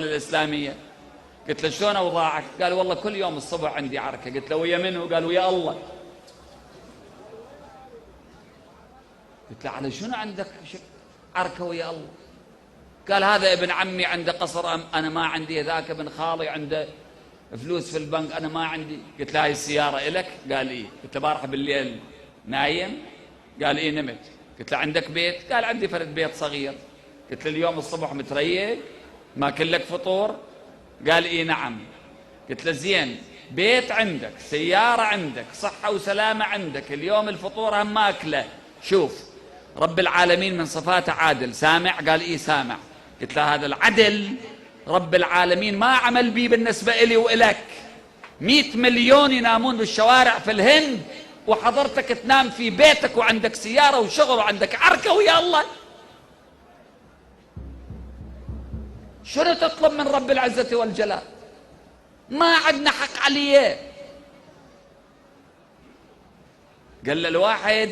الإسلامية. قلت له شلون أوضاعك؟ قال والله كل يوم الصبح عندي عركة. قلت له ويا منه؟ قال ويا الله. قلت له على شنو عندك عركة ويا الله؟ قال هذا ابن عمي عنده قصر أنا ما عندي، ذاك ابن خالي عنده فلوس في البنك أنا ما عندي. قلت له هاي السيارة إلك؟ قال إيه. قلت له بارح بالليل نايم؟ قال إيه نمت. قلت له عندك بيت؟ قال عندي فرد بيت صغير. قلت له اليوم الصبح متريق ماكل لك فطور؟ قال إيه نعم. قلت له زين، بيت عندك، سيارة عندك، صحة وسلامة عندك، اليوم الفطور هم ماكله. شوف رب العالمين من صفاته عادل، سامع؟ قال إيه سامع. قلت له هذا العدل رب العالمين ما عمل بيه بالنسبة إلي وإلك. 100 مليون ينامون بالشوارع في الهند وحضرتك تنام في بيتك وعندك سيارة وشغل وعندك عركة ويا الله. شنو تطلب من رب العزة والجلال؟ ما عندنا حق عليه. قال له الواحد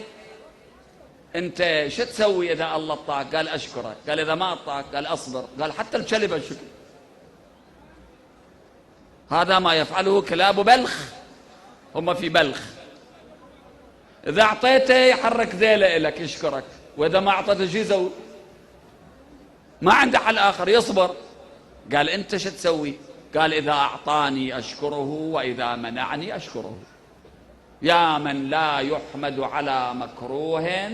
انت شو تسوي اذا الله اطاعك؟ قال اشكرك. قال اذا ما اطاعك؟ قال اصبر. قال حتى الكلب الشكر. هذا ما يفعله كلاب بلخ، هم في بلخ، اذا اعطيته يحرك ذيله لك يشكرك، واذا ما اعطيته شو يسوي؟ ما عنده حل اخر، يصبر. قال انت شو تسوي؟ قال اذا اعطاني اشكره واذا منعني اشكره. يا من لا يحمد على مكروه